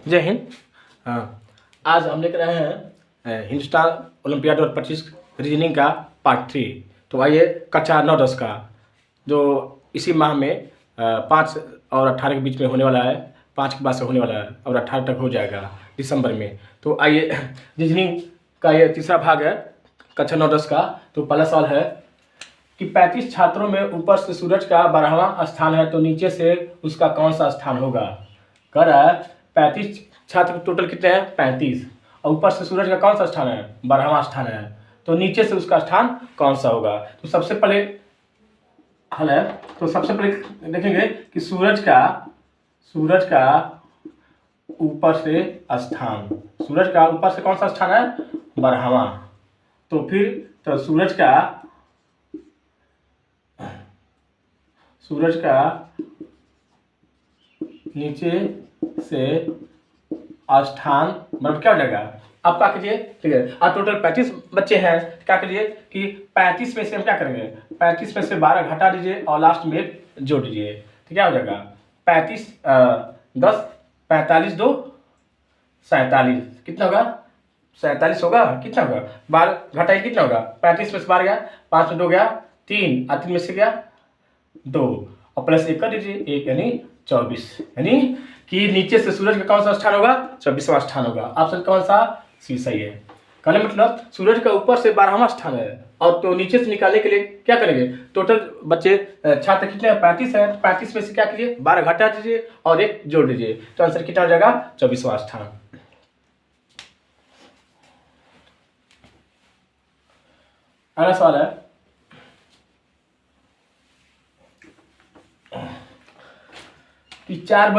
जय हिंद। हाँ, आज हम लेकर आए हैं हिंदुस्तान ओलंपियाड 2025 रीजनिंग का पार्ट 3। तो आइए कक्षा 9-10 का, जो इसी माह में 5 और 18 के बीच में होने वाला है, 5 के बाद से होने वाला है और 18 तक हो जाएगा दिसंबर में। तो आइए रीजनिंग का ये तीसरा भाग है कक्षा 9-10 का। तो पहला सवाल है कि 35 छात्रों में ऊपर से सूरज का 12वां स्थान है, तो नीचे से उसका कौन सा स्थान होगा। कह रहा है 35 छात्र टोटल कितने हैं, 35, और ऊपर से सूरज का कौन सा स्थान है, 12वां स्थान है, तो नीचे से उसका स्थान कौन सा होगा। तो सबसे पहले हल है, तो सबसे पहले देखेंगे कि सूरज का ऊपर से स्थान, सूरज का ऊपर से कौन सा स्थान है, 12वां। तो फिर तो सूरज का नीचे से स्थान मतलब क्या हो जाएगा। अब क्या कीजिए, ठीक है, अब टोटल 35 बच्चे हैं, क्या करिए कि 35 में से हम क्या करेंगे, 35 में से 12 घटा दीजिए और लास्ट में 1 जोड़ दीजिए, तो क्या हो जाएगा 35 10 45 2 47, कितना होगा 47 होगा, कितना होगा 12 घटाइए, कितना होगा 35 में से 12 गया, 5 में 2 गया 3 और 3 में से गया 2 और प्लस 1 कर दीजिए, 1 यानी 24, यानी कि नीचे से सूरज का कौन सा स्थान होगा, 24वां स्थान होगा। ऑप्शन कौन सा, सी सही है। कहने मतलब सूरज का ऊपर से 12वां स्थान है और तो नीचे से निकालने के लिए क्या करेंगे, टोटल बच्चे छात्र कितने हैं, 35 है, 35 में से क्या कीजिए 12 घटा दीजिए और 1 जोड़ दीजिए, तो आंसर कितना हो जाएगा 24वां स्थान। अगला सवाल है कि 4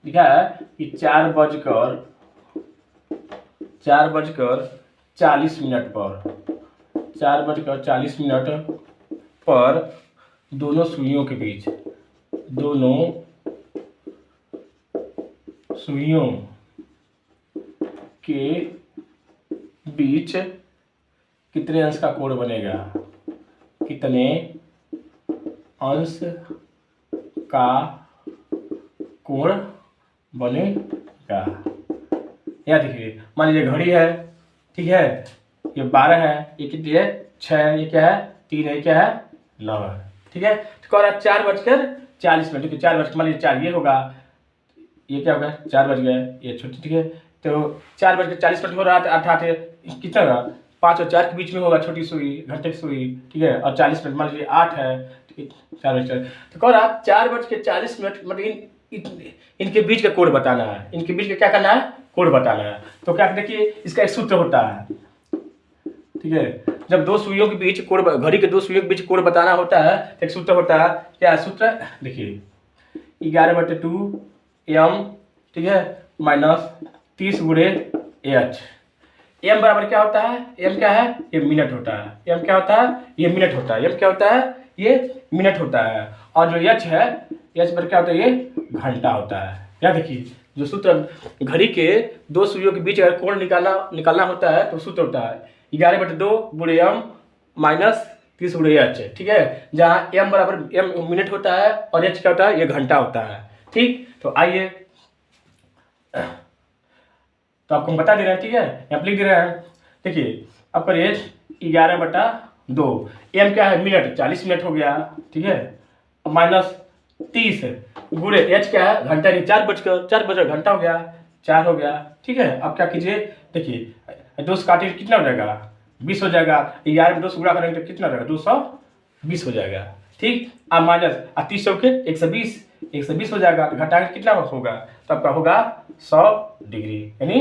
लिखा है कि 4 बजकर 40 मिनट पर 4 बजकर 40 मिनट पर दोनों सुइयों के बीच कितने अंश का कोण बनेगा, कितने अंश का कोण बनेगा। यहाँ देखिए, मान लीजिए घड़ी है, ठीक है, ये 12 है, ये कितनी है 6 है, ये क्या है 3 है, ये क्या है 9 है, ठीक है। तो कह रहा है 4 बजकर 40 मिनट, क्योंकि 4 बजकर मान लीजिए 4 ये होगा, ये क्या होगा 4 बज गए, ये छोटी, ठीक है। तो 4 बजकर 40 मिनट हो रहा है, 8 कितना होगा 5 और 4 के बीच में होगा छोटी सुई, घंटे की सुई, ठीक है, और 40 मिनट मान लीजिए 8 है, 4 बजकर, तो कह रहा 4 बजकर 40 मिनट मतलब इनके बीच का कोण बताना है, इनके बीच का क्या करना है, कोण बताना है। तो क्या देखिए, इसका एक सूत्र होता है, ठीक है, जब दो सुइयों के बीच कोण, घड़ी के 2 सुइयों के बीच कोण बताना होता है तो एक सूत्र होता है, क्या सूत्र देखिए 11/2 m, ठीक है, माइनस 30 गुणे h। m बराबर क्या होता है, m क्या है, ये मिनट होता है, m क्या होता है, ये मिनट होता है, m क्या होता है, ये मिनट होता है, और जो h है, h पर क्या होता है, ये घंटा होता है। क्या देखिए, जो सूत्र घड़ी के 2 सुइयों के बीच अगर कोण निकालना होता है तो सूत्र होता है 11/2 गुणे m माइनस 30 गुणे h, ठीक है, जहाँ m बराबर m मिनट होता है और h क्या होता है, ये घंटा होता है, ठीक। तो आइए, तो आपको हम बता दे रहे हैं, ठीक है, यहाँ पर लिख दे रहे हैं, देखिए आपका एच 11/2, एम क्या है मिनट, 40 मिनट हो गया, ठीक है, माइनस 30 गुणे एच क्या है घंटा, नहीं 4 बजकर घंटा हो गया, 4 हो गया, ठीक है। अब क्या कीजिए, देखिए 2 से काटिए कितना हो जाएगा 20 हो जाएगा, 11 में 2 से गुणा करेंगे तो कितना हो जाएगा 220 हो जाएगा, ठीक। अब माइनस 30 चौके 120 हो जाएगा, घटाएंगे कितना होगा, तो आपका होगा 100 डिग्री, यानी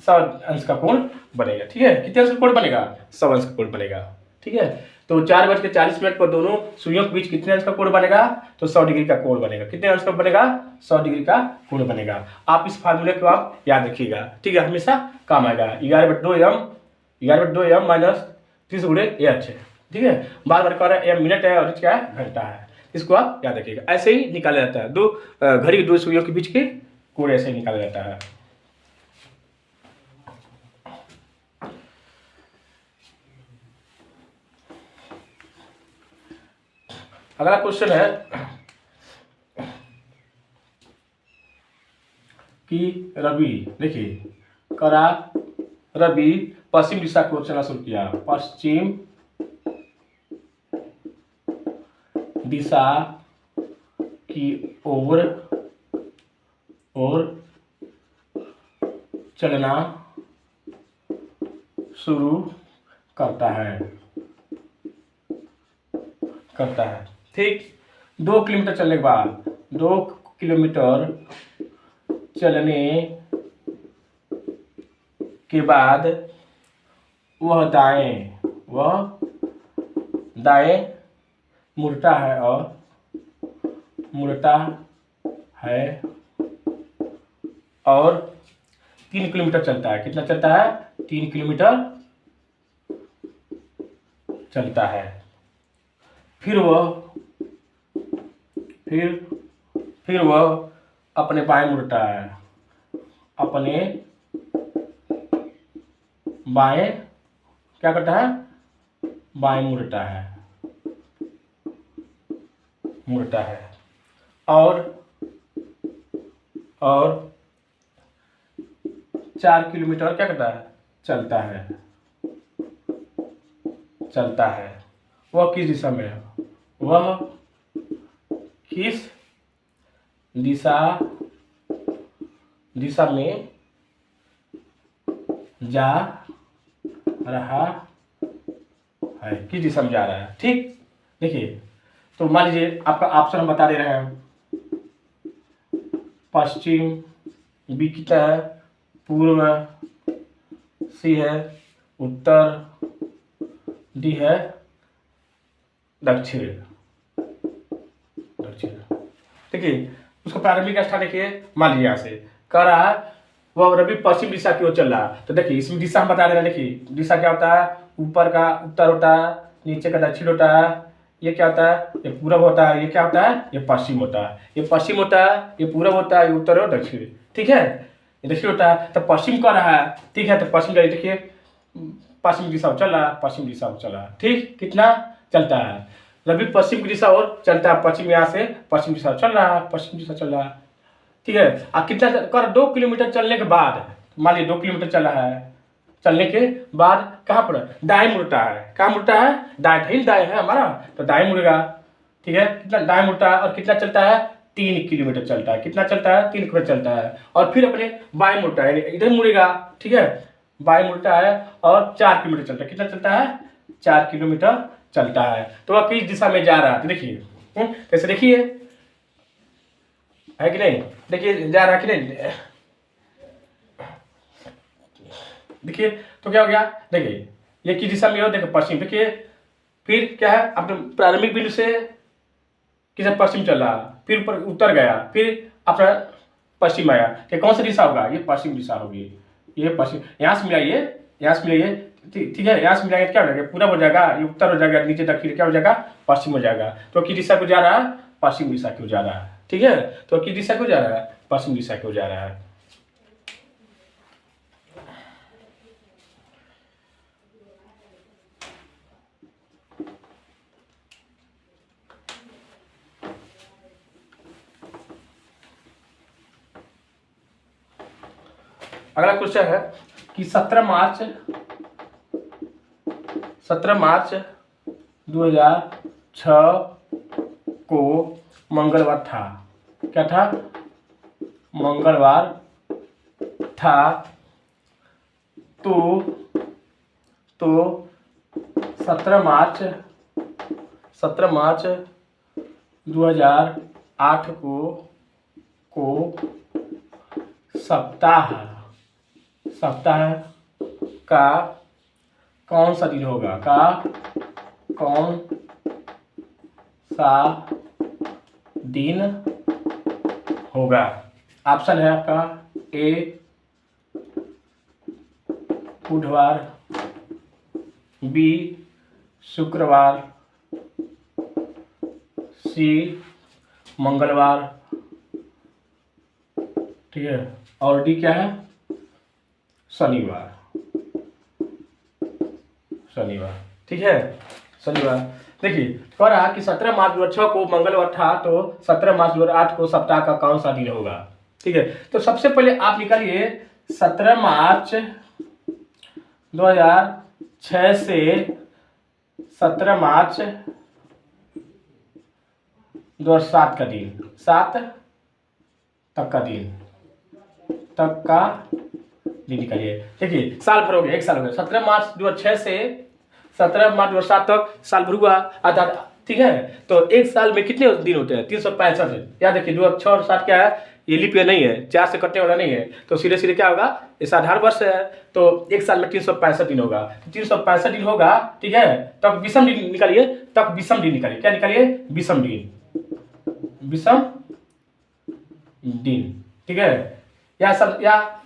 100 अंश का कोण बनेगा, ठीक है। कितने अंश का कोण बनेगा, 100 अंश का कोण बनेगा, ठीक है। तो 4 बजकर 40 मिनट पर दोनों सुइयों के बीच कितने अंश का कोण बनेगा, तो 100 डिग्री का कोण बनेगा। कितने अंश का बनेगा, 100 डिग्री का कोण बनेगा। आप इस फार्मूले को आप याद रखिएगा, ठीक है, हमेशा काम आएगा। 11/2 m माइनस 30 गुणे h, ठीक है, बार बार कह रहा है m मिनट है और h क्या है घंटा है, इसको आप याद रखिएगा। ऐसे ही निकाला जाता है, घड़ी की 2 सुइयों के बीच के कोण ऐसे ही निकाला जाता है। अगला क्वेश्चन है कि रवि, देखिए करा रवि पश्चिम दिशा की ओर चलना शुरू किया, पश्चिम दिशा की ओर चलना शुरू करता है ठीक। 2 किलोमीटर चलने के बाद 2 किलोमीटर चलने के बाद वह दाएं मुड़ता है और 3 किलोमीटर चलता है। कितना चलता है? 3 किलोमीटर चलता है। फिर वह अपने बाएं मुड़ता है, अपने बाएं क्या करता है? बाएं मुड़ता है और 4 किलोमीटर क्या करता है? चलता है। वह किस दिशा में है? वह किस दिशा में जा रहा है? किस दिशा में जा रहा है? ठीक। देखिए, तो मान लीजिए आपका ऑप्शन हम बता दे रहे हैं, पश्चिम बी कितना है? पूर्व, सी है उत्तर, डी है दक्षिण। देखिए उसका प्रारंभिक स्थान देखिए, मान लीजिए यहाँ से कह रहा है वह रवि पश्चिम दिशा की ओर चल रहा है। तो देखिए इसमें दिशा हम बता दे रहे हैं। देखिए दिशा क्या होता है? ऊपर का उत्तर होता है, नीचे का दक्षिण होता है, ये क्या होता है? ये पूरब होता है, ये क्या होता है? ये पश्चिम होता है। ये पश्चिम होता है, ये पूरब होता है, ये उत्तर और दक्षिण। ठीक है, ये दक्षिण होता है। तो पश्चिम कर रहा है, ठीक है, तो पश्चिम का देखिए पश्चिम दिशा चल रहा है, पश्चिम दिशा चल रहा है। ठीक, कितना चलता है? रवि पश्चिम की दिशा और चलता है, पश्चिम यहाँ से पश्चिम दिशा चल रहा है, पश्चिम दिशा चल रहा है। ठीक है, अब कितना कर 2 किलोमीटर चलने के बाद, मान लीजिए 2 किलोमीटर चल रहा है, चलने के बाद कहाँ पर दाएं मुड़ता है? कहाँ मुड़ता है? दाएं है हमारा, तो दाएं मुड़ेगा। ठीक है, कितना दाएं मुड़ता है और कितना चलता है? 3 किलोमीटर चलता है। कितना चलता है? 3 किलोमीटर चलता है और फिर अपने बाएं मुड़ता है, इधर मुड़ेगा। ठीक है, बाएं मुड़ता है और 4 किलोमीटर चलता है। कितना चलता है? 4 किलोमीटर चलता है। तो वह किस दिशा में जा रहा है? देखिए कैसे, देखिए है कि नहीं? देखिए जा रहा है कि नहीं? देखिए तो क्या हो गया? देखिए ये किस दिशा में हो? देखो पश्चिम। देखिए फिर क्या है? अपने प्रारंभिक बिंदु से किस पश्चिम चल रहा, फिर ऊपर उत्तर गया, फिर अपना पश्चिम आया। ये कौन सी दिशा होगा? ये पश्चिम दिशा होगी। ये पश्चिम, यहाँ से मिलाइए, यहाँ से मिलाइए। ठीक है, यहाँ से मिलाएंगे क्या हो जाएगा? पूरा हो जाएगा, ये उत्तर हो जाएगा, नीचे दक्षिण क्या हो जाएगा? पश्चिम हो जाएगा। तो किस दिशा को जा रहा है? पश्चिम दिशा को जा रहा है। ठीक है, तो किस दिशा को जा रहा है? पश्चिम दिशा को जा रहा है। अगला क्वेश्चन है कि 17 मार्च 2006 को मंगलवार था। क्या था? मंगलवार था। तो 17 मार्च 2008 को सप्ताह का कौन सा दिन होगा? कौन सा दिन होगा? ऑप्शन है आपका ए बुधवार, बी शुक्रवार, सी मंगलवार, ठीक है, और डी क्या है? शनिवार। ठीक है, शनिवार। देखिए कह रहा कि 17 मार्च 2006 को मंगलवार था, तो 17 मार्च 2008 को सप्ताह का कौन सा दिन होगा? ठीक है, तो सबसे पहले आप निकालिए 17 मार्च 2006 से 17 मार्च 2007 का दिन, 7 तक का दिन निकालिए। देखिए साल भर हो गया, एक साल हो गया, 17 मार्च 2006 से 17 मार्च 2007 तक साल भर हुआ अर्थात, ठीक है। तो एक साल में कितने दिन होते हैं? 365। याद रखिए 2006 और 7 क्या है, ये लीप ईयर नहीं है, 4 से कटने वाला नहीं है, तो सीधे सीधे क्या होगा, ये साधारण वर्ष है, तो एक साल में 365 दिन होगा, 365 दिन होगा, ठीक है। तब विषम दिन निकालिए, तब विषम दिन निकालिए, क्या निकालिए? विषम दिन, विषम दिन, ठीक है। या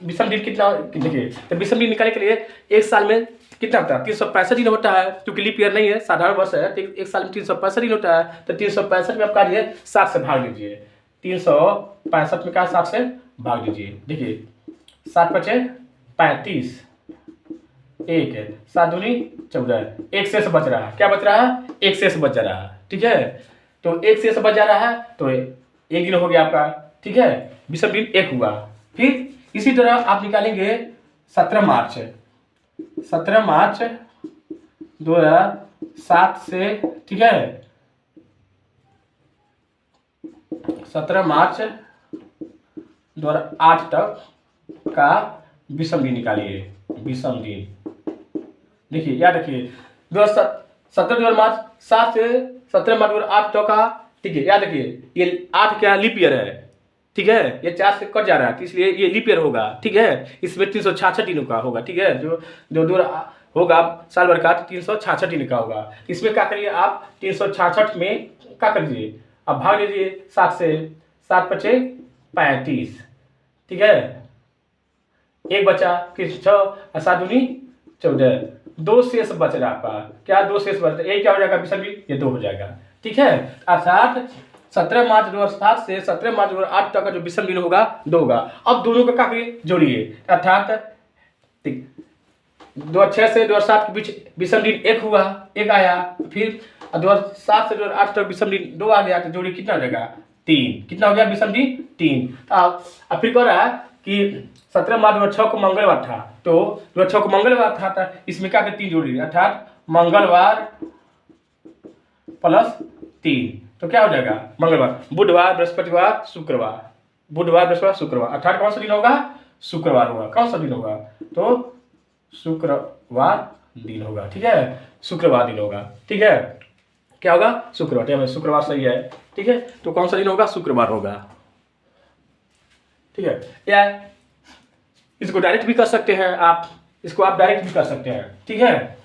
विषम दिन कितना, देखिए तो विषम दिन निकालने के लिए एक साल में कितना होता है? 365 दिन होता है, क्योंकि लीप ईयर नहीं है, साधारण वर्ष है, तो एक साल में 365 दिन होता है, तो 365 में आप काटिए, 7 से भाग दीजिए, 365 में क्या 7 से भाग दीजिए। देखिए 7 पचे 35, एक है, 7 दूनी 14, एक शेष बच रहा है, क्या बच रहा है? एक शेष बच रहा है, ठीक है। तो एक शेष बच जा रहा है, तो एक दिन हो गया आपका, ठीक है, विषम दिन एक हुआ। फिर इसी तरह आप निकालेंगे 17 मार्च 2007 से, ठीक है, 17 मार्च 2008 तक का विषम दिन निकालिए, विषम दिन। देखिए याद रखिए 17 मार्च 7 से 17 मार्च 2008 तक का, ठीक है। याद रखिए ये 8 क्या लीप ईयर है, ठीक है, ये 4 से कट जा रहा है, तो इसलिए ये लीप ईयर होगा, ठीक है। इसमें 366 दिनों का होगा, ठीक है, जो होगा साल भर का 366 दिन का होगा। इसमें क्या करिए आप, 366 में क्या कर दीजिए, अब भाग लीजिए 7 से, 7 पचे 35, ठीक है, एक बचा, फिर 6 और 7 दूनी 14, 2 शेष बच रहा आपका, क्या 2 शेष बच रहा, ये क्या हो जाएगा विषम दिन, ये 2 हो जाएगा, ठीक है। अर्थात 17 मार्च 2007 से 17 मार्च 2008 तक का जो विषम दिन होगा 2 होगा। अब दोनों का क्या करिए, जोड़िए, अर्थात 2006 से 2007 के बीच विषम दिन 1 हुआ, 1 आया, फिर 2007 से 2008 तक विषम दिन 2 आ गया, तो जोड़िए कितना हो जाएगा? 3। कितना हो गया विषम दिन? 3। अब फिर कह रहा है कि 17 मार्च 2006 को मंगलवार था, तो 2006 को मंगलवार था, इसमें क्या 3 जोड़िए, अर्थात मंगलवार प्लस 3, तो क्या हो जाएगा? मंगलवार, बुधवार, बृहस्पतिवार, शुक्रवार, बुधवार, बृहस्पतिवार, शुक्रवार, अर्थात कौन सा दिन होगा? शुक्रवार होगा। कौन सा दिन होगा? तो शुक्रवार दिन होगा, ठीक है, शुक्रवार दिन होगा, ठीक है। क्या होगा? शुक्रवार, ठीक है, शुक्रवार सही है, ठीक है। तो कौन सा दिन होगा? शुक्रवार होगा, ठीक है। या इसको डायरेक्ट भी कर सकते हैं आप, इसको आप डायरेक्ट भी कर सकते हैं, ठीक है,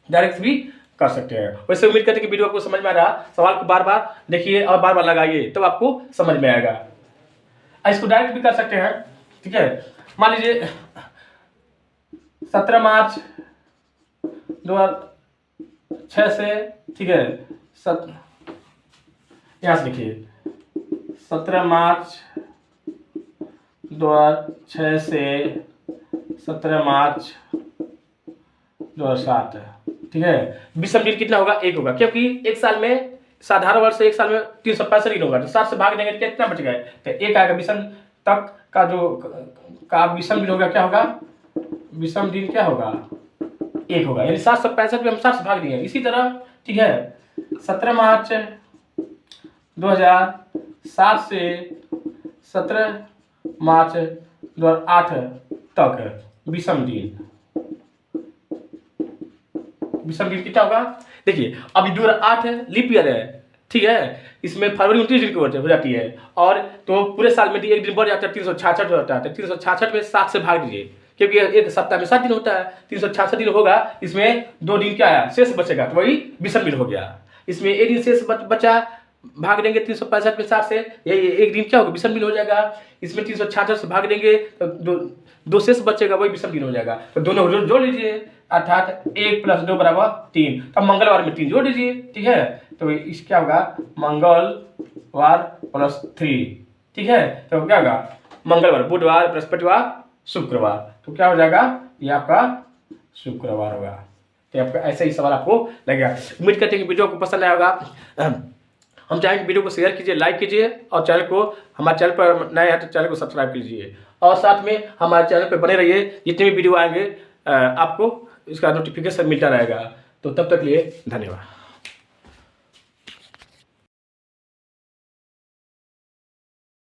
डायरेक्ट भी कर सकते हैं। वैसे उम्मीद करते हैं कि वीडियो आपको समझ में आ रहा, सवाल को बार बार देखिए और बार बार लगाइए, तब आपको समझ में आएगा। इसको डायरेक्ट भी कर सकते हैं, ठीक है। मान लीजिए 17 मार्च 2006 से, ठीक है, यहाँ से लिखिए 17 मार्च 2006 से 17 मार्च 2007, ठीक है। विषम दिन कितना होगा? 1 होगा, क्योंकि एक साल में, साधारण वर्ष से एक साल में 365 दिन होगा, तो 7 से भाग देंगे कितना बच गया? तो 1 आएगा। विषम तक का जो का विषम दिन होगा, क्या होगा? विषम दिन क्या होगा? 1 होगा, यानी 765 में हम 7 से भाग दिए। इसी तरह, ठीक है, 17 मार्च 2007 से 17 मार्च 2008 तक विषम दिन, विषम दिन कितना होगा? देखिए अभी 2008 है, लीप ईयर है, ठीक है, इसमें फरवरी 29 दिन की हो जाती है, और तो पूरे साल में 1 दिन बढ़ जाता है, 366 होता है, तो 366 में 7 से भाग दीजिए, क्योंकि एक सप्ताह में 7 दिन होता है, 366 दिन होगा, इसमें 2 दिन क्या आया? शेष बचेगा, तो वही विषम दिन हो गया। इसमें 1 दिन शेष बचा, भाग देंगे 365 में 7 से, ये 1 दिन क्या होगा? विषम दिन हो जाएगा। इसमें 366 से भाग देंगे तो 2 शेष बचेगा, वही विषम दिन हो जाएगा। तो दोनों जोड़ लीजिए, अर्थात 1 + 2 = 3। अब मंगलवार में 3 जोड़ दीजिए, ठीक है, तो इस क्या होगा? मंगलवार + 3, ठीक है, तो क्या होगा? मंगलवार, बुधवार, बृहस्पतिवार, शुक्रवार, तो क्या हो जाएगा? ये आपका शुक्रवार होगा। तो आपका ऐसा ही सवाल आपको लगेगा। उम्मीद करते हैं कि वीडियो को पसंद आया होगा। हम चाहेंगे वीडियो को शेयर कीजिए, लाइक कीजिए और चैनल को, हमारे चैनल पर नए हैं तो चैनल को सब्सक्राइब कीजिए और साथ में हमारे चैनल पर बने रहिए। जितने भी वीडियो आएंगे आपको इसका नोटिफिकेशन मिलता रहेगा। तो तब तक लिए धन्यवाद।